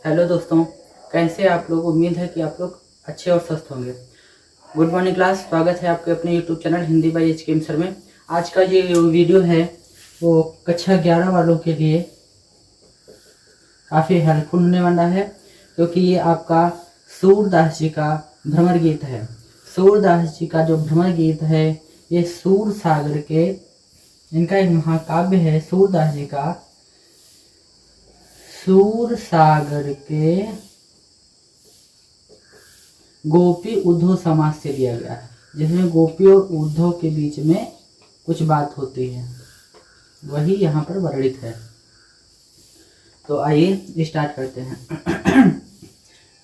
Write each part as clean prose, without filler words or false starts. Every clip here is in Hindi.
हेलो दोस्तों, कैसे आप लोग। उम्मीद है कि आप लोग अच्छे और स्वस्थ होंगे। गुड मॉर्निंग क्लास, स्वागत है आपके अपने YouTube channel Hindi by HKM sir में। आज का ये वीडियो है वो कक्षा 11 वालों के लिए काफ़ी हेल्पफुल होने वाला है, क्योंकि ये आपका सूरदास जी का भ्रमर गीत है। सूरदास जी का जो भ्रमर गीत है ये सूर सागर के, इनका एक महाकाव्य है सूरदास जी का। सूर सागर के गोपी उद्धव समास से लिया गया है, जिसमें गोपी और उद्धव के बीच में कुछ बात होती है, वही यहाँ पर वर्णित है। तो आइए स्टार्ट करते हैं।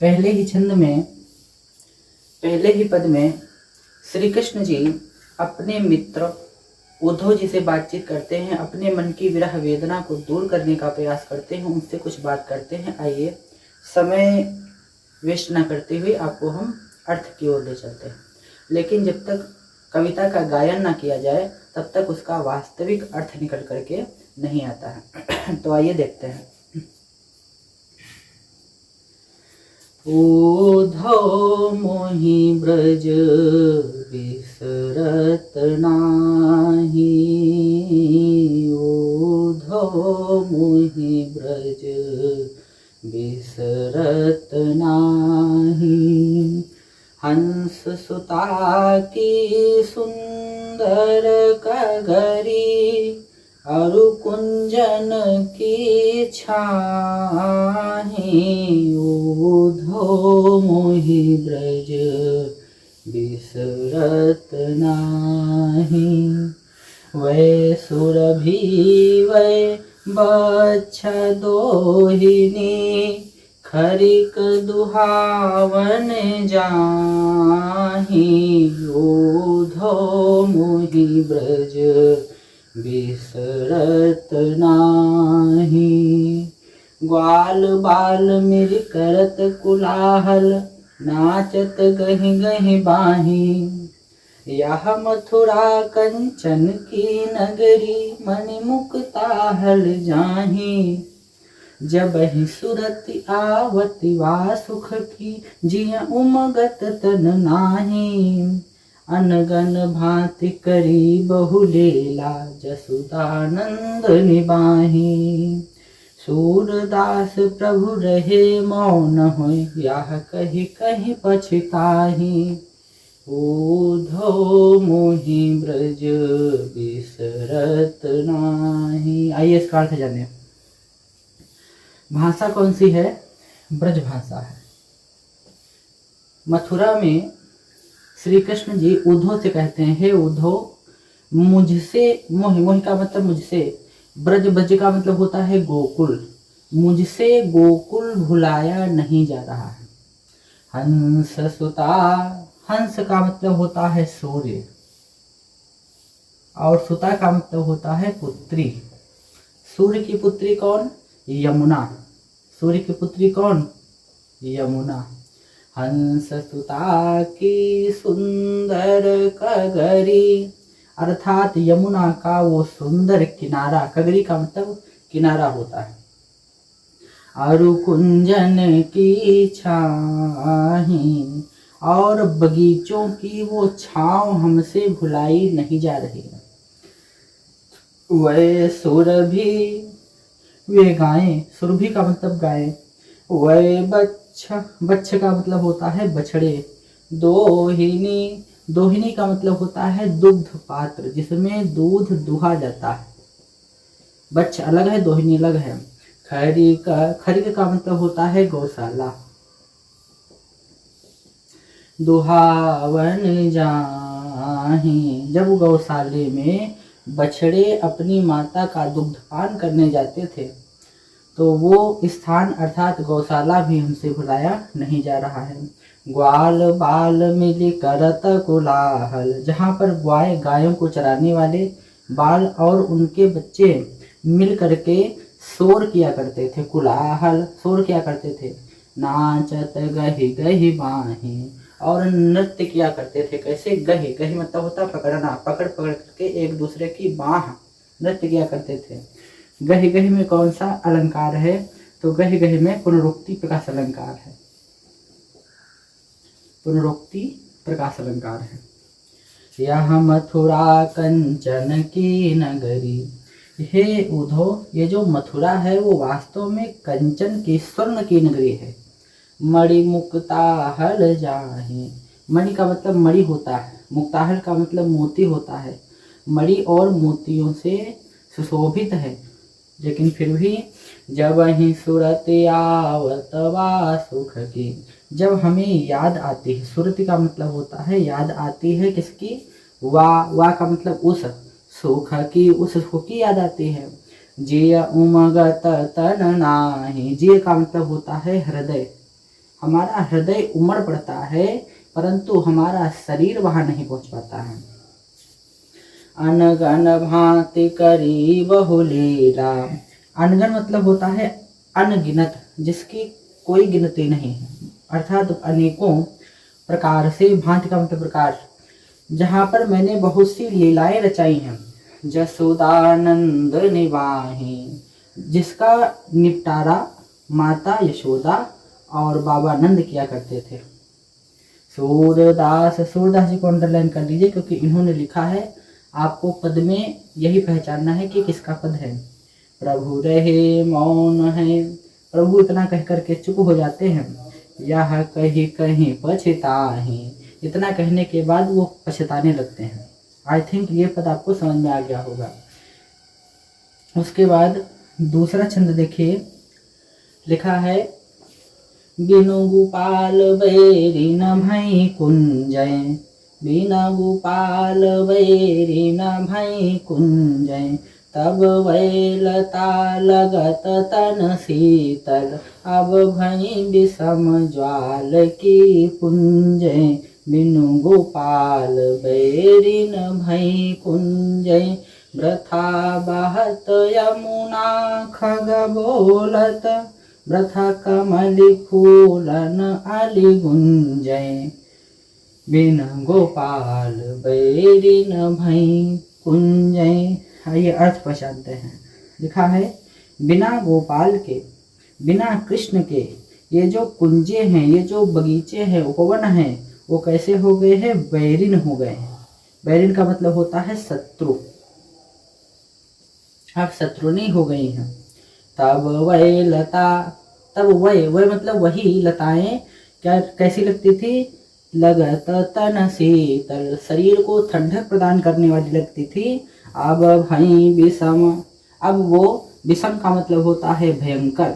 पहले ही छंद में, पहले ही पद में श्री कृष्ण जी अपने मित्र उद्धव जी से बातचीत करते हैं, अपने मन की विरह वेदना को दूर करने का प्रयास करते हैं, उनसे कुछ बात करते हैं। आइए समय वेस्ट न करते हुए आपको हम अर्थ की ओर ले चलते हैं। लेकिन जब तक कविता का गायन ना किया जाए तब तक उसका वास्तविक अर्थ निकल करके नहीं आता है। तो आइए देखते हैं। उद्धव मोहि ब्रज बिसरत नाही, उद्धव मोहि ब्रज बिसरत नाही। हंस सुता की सुंदर कगरी, अरु कुंजन की छाही। उद्धव मोहि ब्रज बिसरत नाही। वै सुरभि वै बच्चा दोहिनी, खरिक दुहावन जाही। उद्धव मोहि ब्रज बिसरत नाही। ग्वाल बाल मिल करत कुलाहल, नाचत गहि गहि बाही। यह मथुरा कंचन की नगरी, मणि मुक्ता हल जाही। जब ही सुरति आवति वा सुख की, जिय उमगत तन नाही। अनगन भांति करी बहुलीला, जसुदानंद निबाही। सूरदास प्रभु रहे मौन होय, यह कही कही पछताही। उद्धव मोहि ब्रज बिसरत नाही। आइए इसका अर्थ जाने। भाषा कौन सी है? ब्रज भाषा है। मथुरा में श्री कृष्ण जी उद्धव से कहते हैं, हे उद्धव, मुझसे, मोहि, मोहि का मतलब मुझसे, ब्रज, ब्रज का मतलब होता है गोकुल, मुझसे गोकुल भुलाया नहीं जा रहा है। हंस सुता, हंस का मतलब होता है सूर्य, और सुता का मतलब होता है पुत्री। सूर्य की पुत्री कौन? यमुना। सूर्य की पुत्री कौन? यमुना। हंस सुता की सुंदर कगरी, अर्थात यमुना का वो सुंदर किनारा, कगरी का मतलब किनारा होता है। अरु कुंजन की छाही, और बगीचों की वो छांव हमसे भुलाई नहीं जा रही है। वै सुरभि, वे गायें, सुरभि का मतलब गायें। वै बच्छ, बच्छ का मतलब होता है बछड़े। दोहिनी, दोहिनी का मतलब होता है दुग्ध पात्र, जिसमें दूध दुहा जाता है। बच्छ अलग है, दोहिनी अलग है। खरिक, खरिक का मतलब होता है गौशाला। दुहावन जाही, जब गौशाले में बछड़े अपनी माता का दुग्धपान करने जाते थे, तो वो स्थान अर्थात गौशाला भी हमसे भुलाया नहीं जा रहा है। ग्वाल बाल मिली करत कोलाहल, जहाँ पर ग्वाय, गायों को चराने वाले, बाल और उनके बच्चे मिल करके शोर किया करते थे। कुलाहल, शोर किया करते थे। नाचत गहि गहि बाही, और नृत्य किया करते थे। कैसे? गहि, गहि मतलब होता पकड़ना, पकड़ पकड़ करके एक दूसरे की बाह नृत्य किया करते थे। गहि, गहि में कौन सा अलंकार है? तो गह गह में पुनरुक्ति प्रकाश अलंकार है, पुनरुक्ति प्रकाश अलंकार है। यह मथुरा कंचन की नगरी, हे उद्धव ये जो मथुरा है वो वास्तव में कंचन की स्वर्ण की नगरी है। मणि मुक्ताहल जाहि, मणि का मतलब मणि होता है, मुक्ताहल का मतलब मोती होता है। मणि और मोतियों से सुशोभित है, लेकिन फिर भी जब ही सूरत आवत वा सुख की, जब हमें याद आती है, सुरति का मतलब होता है याद आती है किसकी, वा का मतलब उस सुख की, उस सुख की याद आती है। जिय उमगत तन नाही, जिय का मतलब होता है हृदय, हमारा हृदय उमड़ पड़ता है परंतु हमारा शरीर वहां नहीं पहुंच पाता है। अनगन भांति करी बहुलीला, अनगन मतलब होता है अनगिनत, जिसकी कोई गिनती नहीं है, अर्थात अनेकों प्रकार से, भांति का मतलब प्रकार, जहाँ पर मैंने बहुत सी लीलाएं रचाई हैं। जसोदानंद निवाही, जिसका निपटारा माता यशोदा और बाबा नंद किया करते थे। सूरदास, सूरदास जी को अंडरलाइन कर लीजिए क्योंकि इन्होंने लिखा है, आपको पद में यही पहचानना है कि किसका पद है। प्रभु रहे मौन है, प्रभु इतना कह करके चुप हो जाते हैं। यह कहीं कहीं पछताहि, इतना कहने के बाद वो पछताने लगते हैं। आई थिंक ये पद आपको समझ में आ गया होगा। उसके बाद दूसरा छंद देखिए, लिखा है बिनु गोपाल बैरी न भई कुंजय, बिना गोपाल बैरी न भई कुंजय, तब वैलता लगत तन शीतल, अब भई विषम ज्वाल की पुंजय, बिनु गोपाल बैरी न भई कुंजय, वृथा बहत यमुना खग बोलत, वृथा कमलि फूलन अली गुंजय, बिन गोपाल बैरी न भई कुंजय। ये अर्थ पहचानते हैं। लिखा है बिना गोपाल के, बिना कृष्ण के ये जो कुंजे हैं, ये जो बगीचे हैं, उपवन हैं, वो कैसे हो गए हैं, बैरिन हो गए हैं। बैरिन का मतलब होता है शत्रु, अब शत्रुनी हो गई हैं। तब वह लता, तब वह मतलब वही लताएं क्या कैसी लगती थी, लगत तन शीतल, शरीर को ठंडक प्रदान करने वाली लगती थी। अब भई विषम, अब वो विषम का मतलब होता है भयंकर।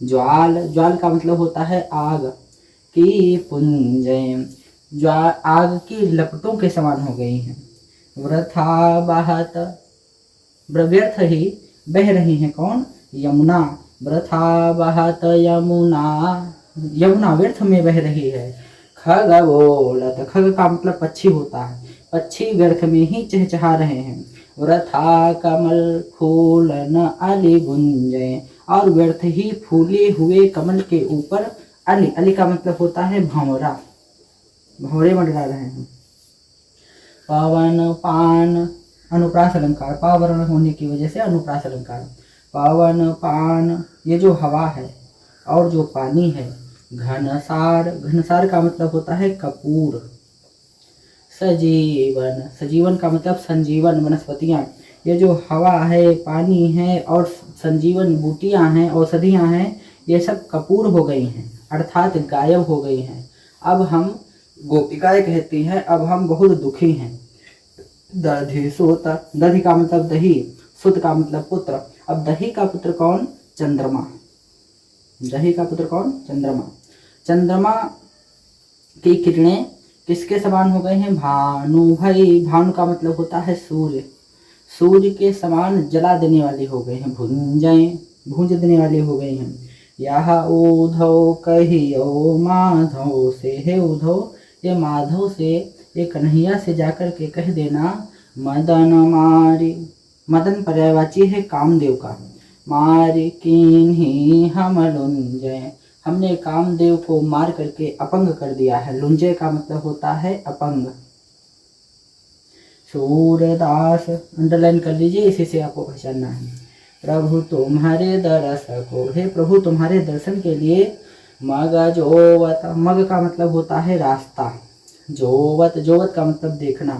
ज्वाल, ज्वाल का मतलब होता है आग की पुंजय, ज्वाल आग की लपटों के समान हो गई हैं। वृथा बहत, व्यर्थ ही बह रही हैं कौन, यमुना, वृथा बहत यमुना, यमुना व्यर्थ में बह रही है। खग बोलत, खग का मतलब पक्षी होता है, पक्षी व्यर्थ में ही चहचहा रहे हैं। वृथा कमल फूल न अली गुंजय, और व्यर्थ ही फूले हुए कमल के ऊपर अली, अली का मतलब होता है भंवरा, भंवरे मंडरा रहे हैं। पवन पान, अनुप्रास अलंकार, पावरण होने की वजह से अनुप्रास अलंकार। पवन पान ये जो हवा है और जो पानी है। घनसार, घनसार का मतलब होता है कपूर। सजीवन, सजीवन का मतलब संजीवन, वनस्पतियाँ, ये जो हवा है, पानी है और संजीवन बूटियाँ हैं, औषधियाँ हैं, ये सब कपूर हो गई हैं, अर्थात गायब हो गई हैं। अब हम, गोपिकाएं कहती हैं, अब हम बहुत दुखी हैं। दधि सुत, दधि का मतलब दही, सुत का मतलब पुत्र। अब दही का पुत्र कौन, चंद्रमा। दही का पुत्र कौन, चंद्रमा। चंद्रमा की किरणें किसके समान हो गए हैं, भानु भाई, भानु का मतलब होता है सूर्य, सूर्य के समान जला देने वाली हो गए हैं। भुंजय, भूंज देने वाली हो गई हैं। यह उद्धव कहियो माधव से, हे उद्धव ये माधव से, ये कन्हैया से जाकर के कह देना, मदन मारी, मदन पर्यायवाची है कामदेव का, मारी किन्हीं हम लुंजय, हमने कामदेव को मार करके अपंग कर दिया है। लुंजय का मतलब होता है अपंग। सूरदास, अंडरलाइन कर लीजिए, इसी से आपको पहचानना है। प्रभु तुम्हारे दरस को, हे प्रभु तुम्हारे दर्शन के लिए मग जोवत, मग का मतलब होता है रास्ता, जोवत, जोवत का मतलब देखना,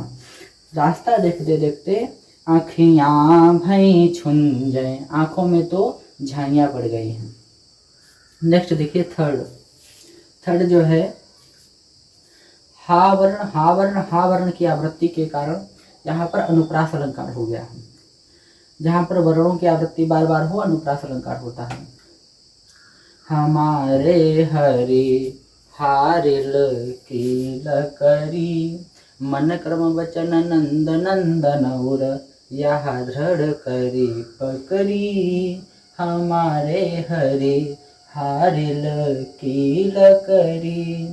रास्ता देखते देखते आँखियाँ भई छुन जाए, आँखों में तो झाइयाँ पड़ गई हैं। नेक्स्ट देखिए थर्ड जो है हा वर्ण, हा वर्ण, हा वर्ण की आवृत्ति के कारण यहाँ पर अनुप्रास अलंकार हो गया है। जहाँ पर वर्णों की आवृत्ति बार बार हो अनुप्रास अलंकार होता है। हमारे हरि हारिल कील करी, मन क्रम वचन नंद नंदन उर, यह दृढ़ करी पकरी। हमारे हरि हारिल कील करी,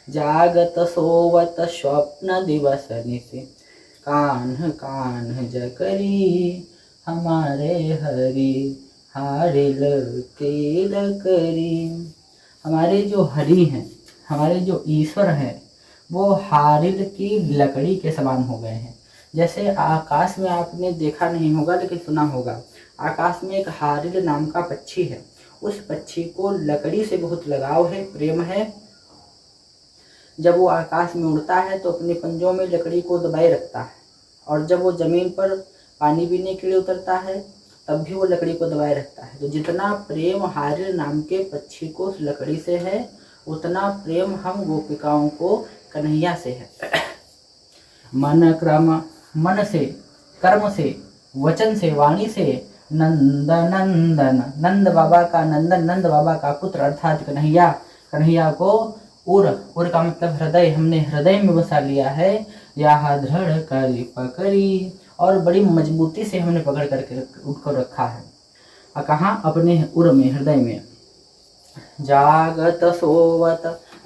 जागत सोवत स्वप्न दिवस निशि, कान्ह कान्ह जकरी। हमारे हरि हारिल कील करी, हमारे जो हरि हैं, हमारे जो ईश्वर हैं, वो हारिल की लकड़ी के समान हो गए हैं। जैसे आकाश में आपने देखा नहीं होगा लेकिन सुना होगा, आकाश में एक हारिल नाम का पक्षी है। उस पक्षी को लकड़ी से बहुत लगाव है, प्रेम है। जब वो आकाश में उड़ता है तो अपने पंजों में लकड़ी को दबाए रखता है, और जब वो जमीन पर पानी पीने के लिए उतरता है तब भी वो लकड़ी को दबाए रखता है। तो जितना प्रेम हारिल नाम के पक्षी को उस लकड़ी से है, उतना प्रेम हम गोपिकाओं को कन्हैया से है। मन क्रम, मन से, कर्म से, वचन से, वाणी से, नंद नंदन, नंद बाबा का नंदन, नंद बाबा का पुत्र अर्थात कन्हैया, कन्हैया को उर, उर का मतलब हृदय, हमने हृदय में बसा लिया है। यह दृढ़ करी पकड़ी, और बड़ी मजबूती से हमने पकड़ करके उनको रखा है। और कहाँ? अपने उर में, हृदय में। जागत सोवत,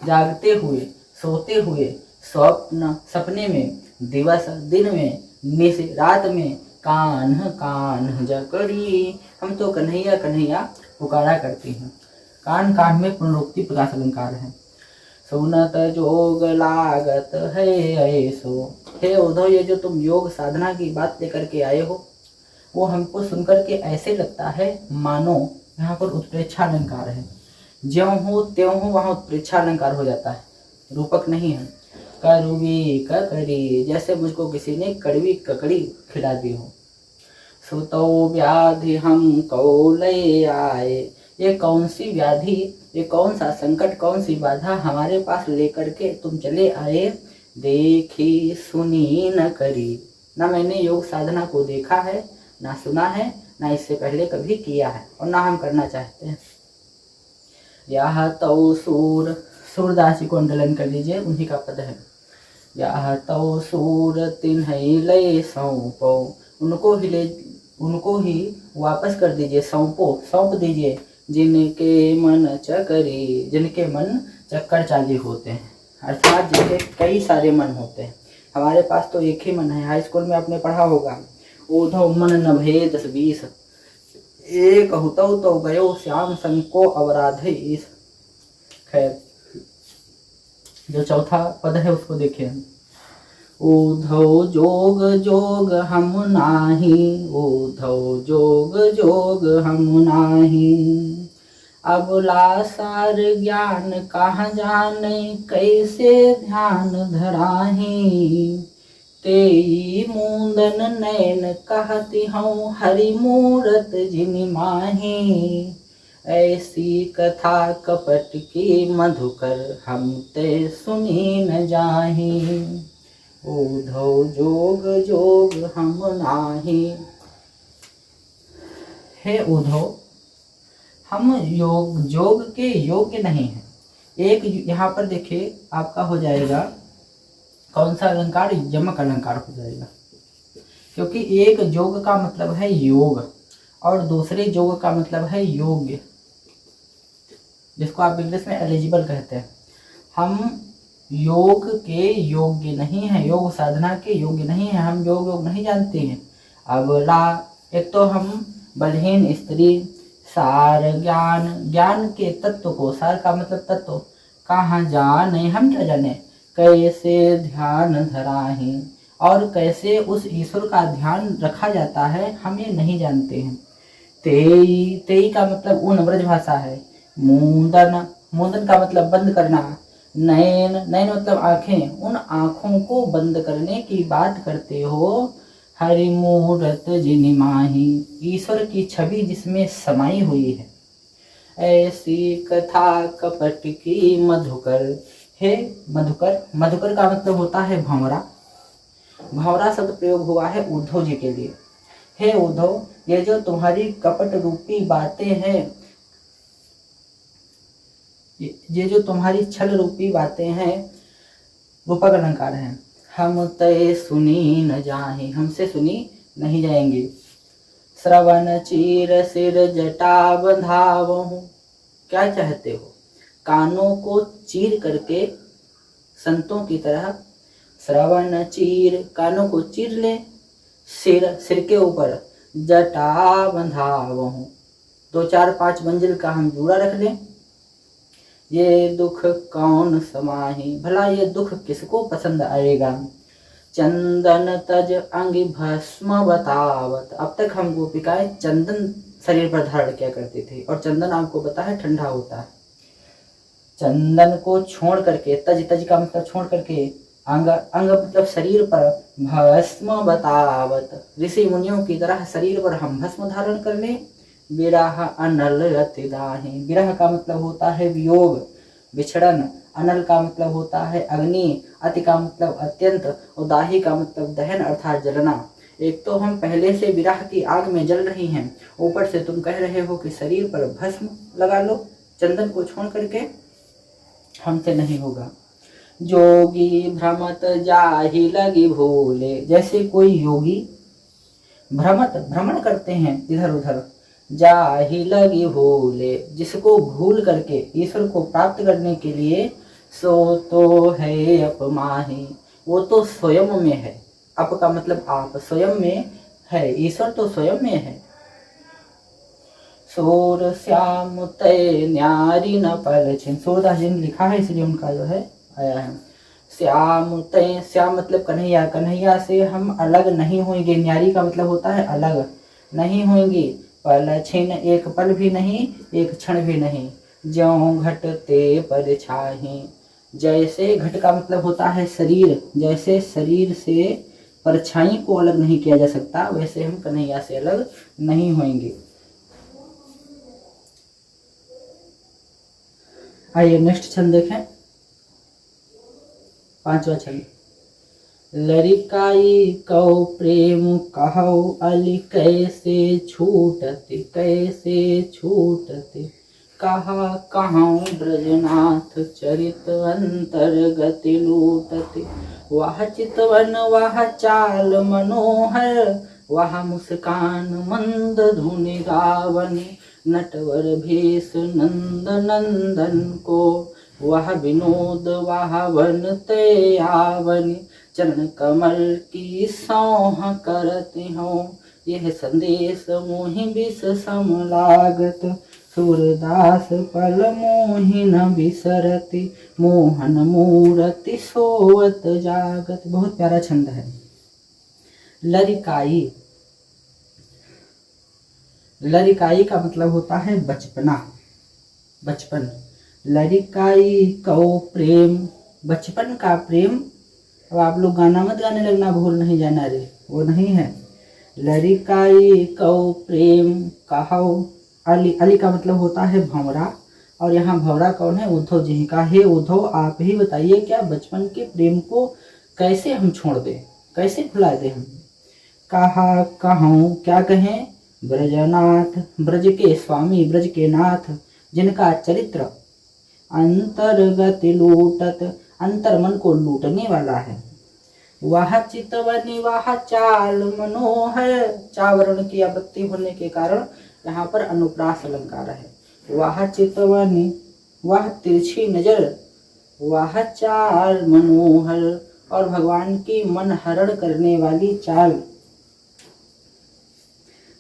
जागते हुए, सोते हुए, स्वप्न, सपने में, दिवस, दिन में, निश, रात में, कान्ह कान्ह जकड़ी, हम तो कन्हैया कन्हैया पुकारा करते हैं। कान कान में पुनरुक्ति प्रकाश अलंकार है। सुनत जोग लागत है ऐसो, हे उद्धव ये जो तुम योग साधना की बात लेकर के आए हो, वो हमको सुनकर के ऐसे लगता है मानो, यहाँ पर उत्प्रेक्षा अलंकार है, ज्यों हो त्यों हो वहाँ उत्प्रेक्षा अलंकार हो जाता है, रूपक नहीं है। कड़वी ककड़ी, जैसे मुझको किसी ने कड़वी ककड़ी खिला दी हो। सुतो व्याधि हम को ले आए, ये कौन सी व्याधि, ये कौन सा संकट, कौन सी बाधा हमारे पास लेकर के तुम चले आए। देखी सुनी न करी, ना मैंने योग साधना को देखा है, ना सुना है, ना इससे पहले कभी किया है, और ना हम करना चाहते हैं। यह तो सूर, सूरदास जी को अंडरलाइन कर लीजिए, उन्हीं का पद है। यह तो सूर तिन्हई ले सौंपो, उनको ही वापस कर दीजिए, सौंपो, सौंप दीजिए। जिनके मन चकरी, जिनके मन चक्कर चाली होते हैं, अर्थात जिनके कई सारे मन होते हैं। हमारे पास तो एक ही मन है। हाई स्कूल में आपने पढ़ा होगा, ओधो मन नभे 10-20, एक हुतौ तो गयो श्याम संग को अवराधे ईस। खैर, जो चौथा पद है उसको देखिए। उद्धव जोग जोग हम नाही, उद्धव जोग जोग हम नाही। अबला सार ज्ञान कहाँ जाने, कैसे ध्यान धराही। तेई मूंदन नैन कहती हूँ, हरि मूरत जिनि माही। ऐसी कथा कपट की मधुकर, हम ते सुनी न जाही। उद्धव जोग जोग हम नाही, हे उद्धव हम योग जोग के योग्य नहीं हैं। एक यहाँ पर देखिए आपका हो जाएगा कौन सा अलंकार, यमक अलंकार हो जाएगा, क्योंकि एक जोग का मतलब है योग और दूसरे जोग का मतलब है योग्य, जिसको आप इंग्लिश में एलिजिबल कहते हैं। हम योग के योग्य नहीं है, योग साधना के योग्य नहीं है, हम योग नहीं जानते हैं। अबला, एक तो हम बलहीन स्त्री, सार ज्ञान, ज्ञान के तत्व को, सार का मतलब तत्व, कहाँ जाने, हम क्या जाने। कैसे ध्यान धराही, और कैसे उस ईश्वर का ध्यान रखा जाता है हम ये नहीं जानते हैं। तेई, तेई का मतलब ऊन, ब्रज भाषा है। मूंदन, मूंदन का मतलब बंद करना। नयन, नयन मतलब आंखें, उन आंखों को बंद करने की बात करते हो। हरि मूरत जिनि माही, ईश्वर की छवि जिसमें समाई हुई है। ऐसी कथा कपट की मधुकर, हे मधुकर, मधुकर का मतलब होता है भंवरा। भंवरा शब्द प्रयोग हुआ है उद्धव जी के लिए। हे उद्धव, ये जो तुम्हारी कपट रूपी बातें हैं, ये जो तुम्हारी छल रूपी बातें हैं, रूपक अलंकार हैं, हम तय सुनी न जाए, हमसे सुनी नहीं जाएंगे। श्रवण चीर सिर जटा बंधावहूं, क्या चाहते हो? कानों को चीर करके संतों की तरह, श्रवण चीर, कानों को चीर ले, सिर, सिर के ऊपर जटा बंधावहूं, 2 4 5 मंजिल का हम जूड़ा रख लें। ये दुख कौन समाही, भला ये दुख किसको पसंद आएगा। चंदन तज अंग भस्म बतावत, अब तक हम गोपिकाएं चंदन शरीर पर धारण किया करते थे, और चंदन आपको पता है ठंडा होता है। चंदन को छोड़ करके, तज, तज का मतलब छोड़ करके, अंग, अंग मतलब शरीर पर, भस्म बतावत, ऋषि मुनियों की तरह शरीर पर हम भस्म धारण कर लें। विरह अनल अति दाही, विरह का मतलब होता है वियोग, विछड़न, अनल का मतलब होता है अग्नि, अति का मतलब अत्यंत, और दाही का मतलब दहन अर्थात जलना। एक तो हम पहले से विरह की आग में जल रही हैं, ऊपर से तुम कह रहे हो कि शरीर पर भस्म लगा लो चंदन को छोड़ करके, हमसे नहीं होगा। जोगी भ्रमत जाहि लगी भूले, जैसे कोई योगी भ्रमत, भ्रमण करते हैं इधर उधर, जाहि लगी भूले, जिसको भूल करके ईश्वर को प्राप्त करने के लिए, सो तो है अपमाही, वो तो स्वयं में है। अप का मतलब आप, स्वयं में है, ईश्वर तो स्वयं में है। सोर श्याम तय न्यारी न पलछिन, सूरदास जी ने लिखा है इसलिए उनका जो है आया है। श्याम तय, श्याम मतलब कन्हैया, कन्हैया से हम अलग नहीं होंगे, न्यारी का मतलब होता है अलग नहीं होंगे। पलछिन, एक पल भी नहीं, एक क्षण भी नहीं। ज्यों घटते पर छाही, जैसे, घट का मतलब होता है शरीर, जैसे शरीर से परछाई को अलग नहीं किया जा सकता, वैसे हम कन्हैया से अलग नहीं होंगे। आइए नेक्स्ट छंद देखें, 5वां छंद। लरिकाई कौ प्रेम कहौ अली, कैसे छूटते, कैसे छूटते। कहा कहूँ ब्रजनाथ चरित अंतर्गति लूटते। वह चितवन वह चाल मनोहर, वह मुस्कान मंद धुनि गावनी। नटवर भेष नंद नंदन को, वह विनोद वह वन ते आवनी। चरण कमल की सौह करती हूँ, यह संदेश मोहि विष सम लागत। सूरदास पल मोहि न बिसरति, मोहन मूरति सोवत जागत। बहुत प्यारा छंद है। लरिकाई, लरिकाई का मतलब होता है बचपना, बचपन। लरिकाई कौ प्रेम, बचपन का प्रेम। अब आप लोग गाना मत गाने लगना, भूल नहीं जाना रे, वो नहीं है। लरिकाई कौ प्रेम कहौ अली, अली का मतलब होता है भंवरा, और यहाँ भंवरा कौन है? उद्धव जी का। हे उद्धव, आप ही बताइए क्या बचपन के प्रेम को कैसे हम छोड़ दें, कैसे भुला दें हम। कहा कहूँ, क्या कहें? ब्रजनाथ, ब्रज के स्वामी, ब्रज के नाथ, जिनका चरित्र अंतर्गत लूटत, अंतर मन को लूटने वाला है। वह चितवनी वह चाल मनोहर, चावरण की आवृत्ति होने के कारण यहाँ पर अनुप्रास अलंकार है। वह चितवनी, वह तिरछी नजर, वह चाल मनोहर, और भगवान की मन हरण करने वाली चाल।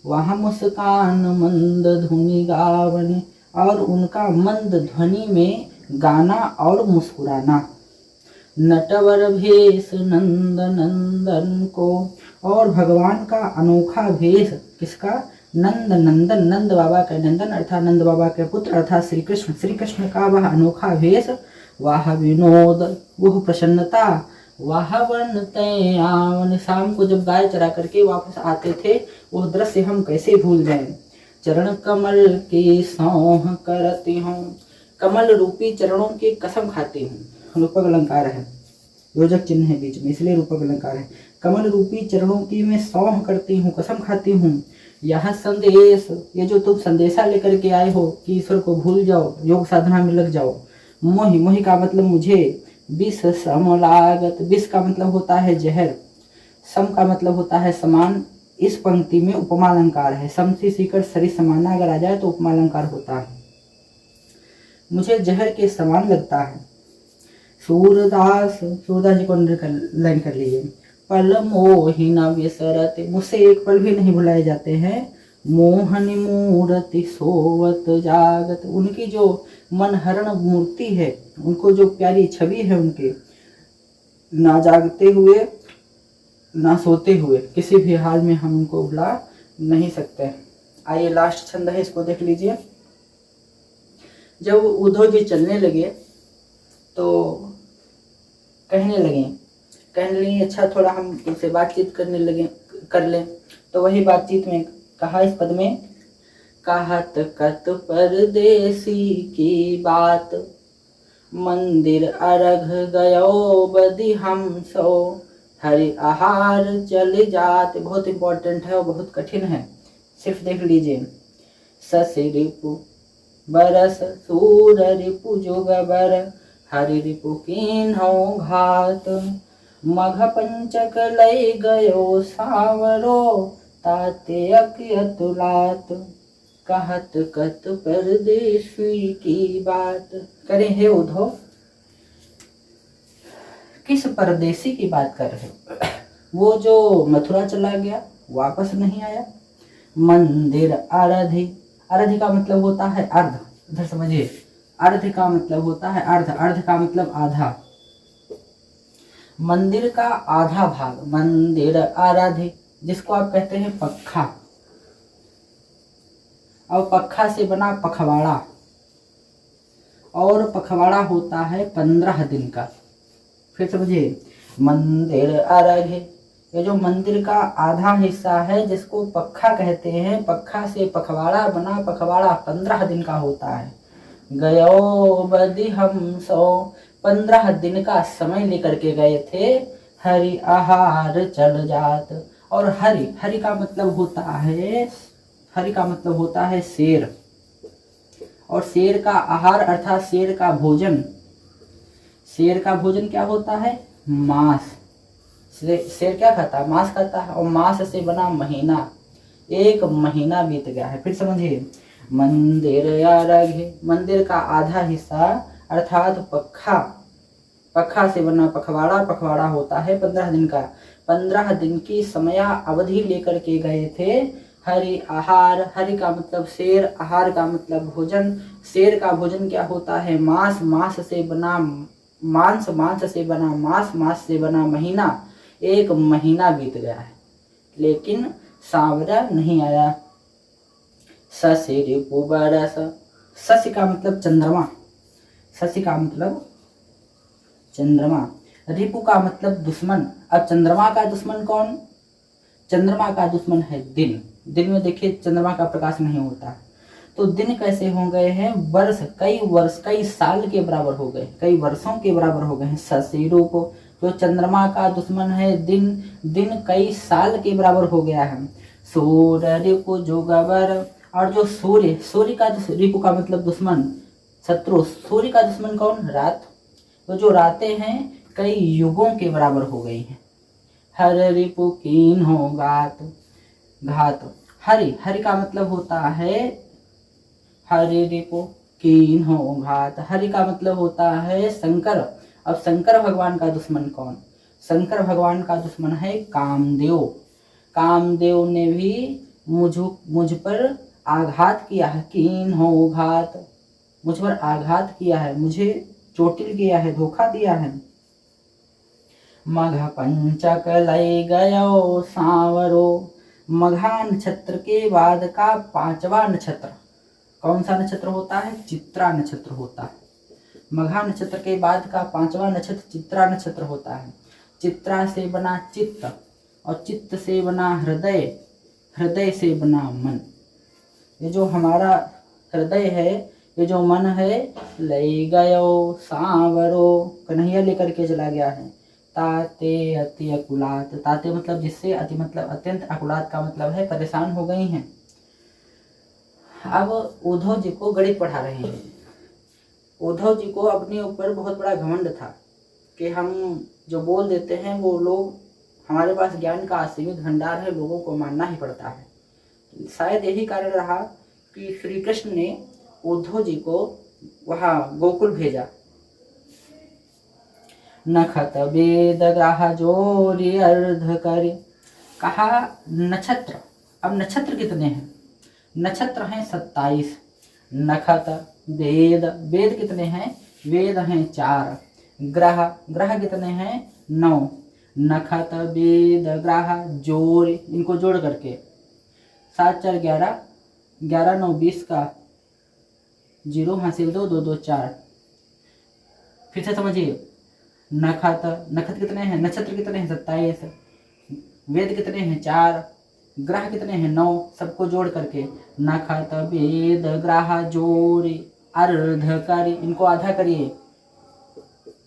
वह मुस्कान मंद धुनि गावनी, और उनका मंद ध्वनि में गाना और मुस्कुराना। नटवर भेष नंद नंदन को, और भगवान का अनोखा भेष, किसका? नंद नंदन, नंद बाबा के नंदन अर्थात नंद बाबा के पुत्र अर्थात श्री कृष्ण। श्री कृष्ण का वह अनोखा वेश, वाह विनोद वह प्रसन्नता, वाह वर्णते आवन। शाम को जब गाय चरा करके वापस आते थे वह दृश्य हम कैसे भूल जाएं। चरण कमल की सौह करती हूँ, कमल रूपी चरणों की कसम खाती हूँ। रूपक अलंकार है, योजक चिन्ह है बीच में, इसलिए रूपक अलंकार है। कमल रूपी चरणों की मैं सौह करती हूँ, कसम खाती हूँ। यह संदेश, ये जो तुम संदेशा लेकर के आए हो कि ईश्वर को भूल जाओ, योग साधना में लग जाओ। मोहि, मोहि का मतलब मुझे, विष सम लागत, विष का मतलब होता है जहर, सम का मतलब होता है समान। इस पंक्ति में उपमा अलंकार है, सम से सीकर सरी समाना अगर आ जाए तो उपमा अलंकार होता है। मुझे जहर के समान लगता है। सूरदास, सूरदास जी को लाइन कर लीजिए। पल मोहि न विसरत, मुझसे एक पल भी नहीं भुलाए जाते हैं। मोहन मूर्ति सोवत जागत, उनकी जो मनहरण मूर्ति है, उनको जो प्यारी छवि है उनके, ना जागते हुए ना सोते हुए किसी भी हाल में हम उनको भुला नहीं सकते। आइए लास्ट छंद है, इसको देख लीजिए। जब उद्धव जी चलने लगे तो कहने लगे अच्छा थोड़ा हम तुमसे बातचीत कर लें। तो वही बातचीत में कहा इस पद में, कहत कत परदेसी की बात, मंदिर अरघ गयो बदि हम सो, हरि आहार चल जात। बहुत इंपॉर्टेंट है और बहुत कठिन है, सिर्फ देख लीजिए। ससि रिपु बरस सूर रिपु जोगबर, हरि रिपु कीन्हो घात, मघ पंचक लय गयो सावरो, ताते अकियतुलात। कहत कत परदेसी की बात, करें हे उद्धव, किस परदेसी की बात कर रहे हो? वो जो मथुरा चला गया वापस नहीं आया। मंदिर आराधि, आराधि का मतलब होता है अर्ध, इधर समझिए। अर्ध का मतलब होता है अर्ध, अर्ध का मतलब आधा। मंदिर का आधा भाग, मंदिर आराधि, जिसको आप कहते हैं पक्खा, और पक्खा से बना पखवाड़ा, और पखवाड़ा होता है 15 दिन का। फिर समझिए, मंदिर आराधि, ये जो मंदिर का आधा हिस्सा है जिसको पक्खा कहते हैं, पक्खा से पखवाड़ा बना, पखवाड़ा 15 दिन का होता है। गयो बदि हम सो, 15 दिन का समय लेकर के गए थे। हरि आहार चल जात, और हरि, हरि का मतलब होता है, हरि का मतलब होता है शेर, और शेर का आहार अर्थात शेर का भोजन। शेर का भोजन क्या होता है? मांस। शेर क्या खाता है? मांस खाता है, और मांस से बना महीना, एक महीना बीत गया है। फिर समझिए, मंदिर आराधि, मंदिर का आधा हिस्सा अर्थात पक्खा, पक्खा से बना पखवाड़ा, पखवाड़ा होता है 15 दिन का। 15 दिन की समया अवधि लेकर के गए थे। हरि आहार, हरि का मतलब शेर, आहार का मतलब भोजन। शेर का भोजन क्या होता है? मांस, मांस से बना मांस, मांस से बना मांस, मांस से बना महीना, एक महीना बीत गया है लेकिन सांवरा नहीं आया। शशि रिपु बरस, शशि का मतलब चंद्रमा, शशि का मतलब चंद्रमा, रिपु का मतलब दुश्मन। अब चंद्रमा का दुश्मन कौन? चंद्रमा का दुश्मन है दिन। दिन में देखिए चंद्रमा का प्रकाश नहीं होता, तो दिन कैसे हो गए हैं? वर्ष, कई साल के बराबर हो गए, कई वर्षों के बराबर हो गए हैं। शशि रूप, जो चंद्रमा का दुश्मन है दिन, दिन कई साल के बराबर हो गया है। सूर्य रिपु जोगबर, और जो सूर्य, सूर्य का रिपु का मतलब दुश्मन, शत्रु। सूर्य का दुश्मन कौन? रात। तो जो रातें हैं कई युगों के बराबर हो गई हैं। हर रिपु कीन हो घात, घात। हरि, हरि का मतलब होता है, हरि रिपु कीन हो घात, हरि का मतलब होता है शंकर। अब शंकर भगवान का दुश्मन कौन? शंकर भगवान का दुश्मन है कामदेव। कामदेव ने भी मुझ पर आघात किया है, कीन हो घात, मुझ पर आघात किया है, मुझे चोटिल किया है, धोखा दिया है। मघ पंचक लय गयो सांवरो, मघा नक्षत्र के बाद का 5वां नक्षत्र कौन सा नक्षत्र होता है? चित्रा नक्षत्र होता है। मघा नक्षत्र के बाद का 5वां नक्षत्र चित्रा नक्षत्र होता है। चित्रा से बना चित्त, और चित्त से बना हृदय, हृदय से बना मन। ये जो हमारा हृदय है, ये जो मन है, ले गयो सांवरो, कन्हैया लेकर के चला गया है। ताते अति अकुलात, ताते मतलब जिससे, अति मतलब अत्यंत, अकुलात का मतलब है परेशान हो गई हैं। अब उद्धव जी को गणित पढ़ा रहे हैं। उद्धव जी को अपने ऊपर बहुत बड़ा घमंड था कि हम जो बोल देते हैं वो लोग, हमारे पास ज्ञान का असीमित भंडार है, लोगों को मानना ही पड़ता है। शायद यही कारण रहा कि श्री कृष्ण ने उद्धव जी को वहाँ गोकुल भेजा। नखत वेद ग्राह जोरी अर्ध कर, कहा नक्षत्र। अब नक्षत्र कितने हैं? नक्षत्र हैं 27। नखत वेद, वेद कितने हैं? वेद हैं 4। ग्रह, ग्रह कितने हैं? 9। नखत वेद ग्रह जोड़, इनको जोड़ करके 7 4 11, 11 9 20 का 0 हासिल 2 2 2 4। फिर से समझिए, नखत, नखत कितने हैं? नक्षत्र कितने हैं? 27। वेद कितने हैं? 4। ग्रह कितने हैं? 9। सबको जोड़ करके नखत वेद ग्रह जोड़ अर्ध करी, इनको आधा करिए,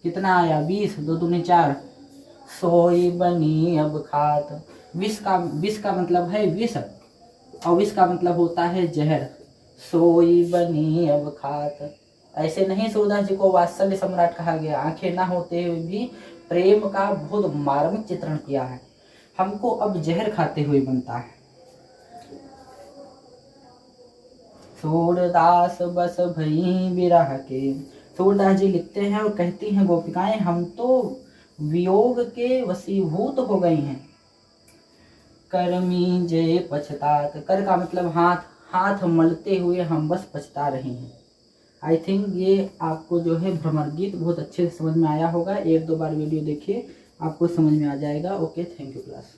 कितना आया? 20 2 दूनी 4। सोई बनी अब खात, विष का मतलब है विष, और विष का मतलब होता है जहर। सोई बनी अब खात, ऐसे नहीं सूरदास जी को वात्सल्य सम्राट कहा गया। आंखें ना होते हुए भी प्रेम का बहुत मार्मिक चित्रण किया है। हमको अब जहर खाते हुए बनता है। सूरदास बस भई विरह के, सूरदास जी लिखते हैं और कहती हैं गोपिकाएं, हम तो वियोग के वशीभूत हो गई हैं। कर्मी जय पछतात, कर का मतलब हाथ, हाथ मलते हुए हम बस पछता रहे हैं। आई थिंक ये आपको जो है भ्रमर गीत बहुत अच्छे से समझ में आया होगा। 1 2 बार वीडियो देखिए, आपको समझ में आ जाएगा। Okay, thank you class.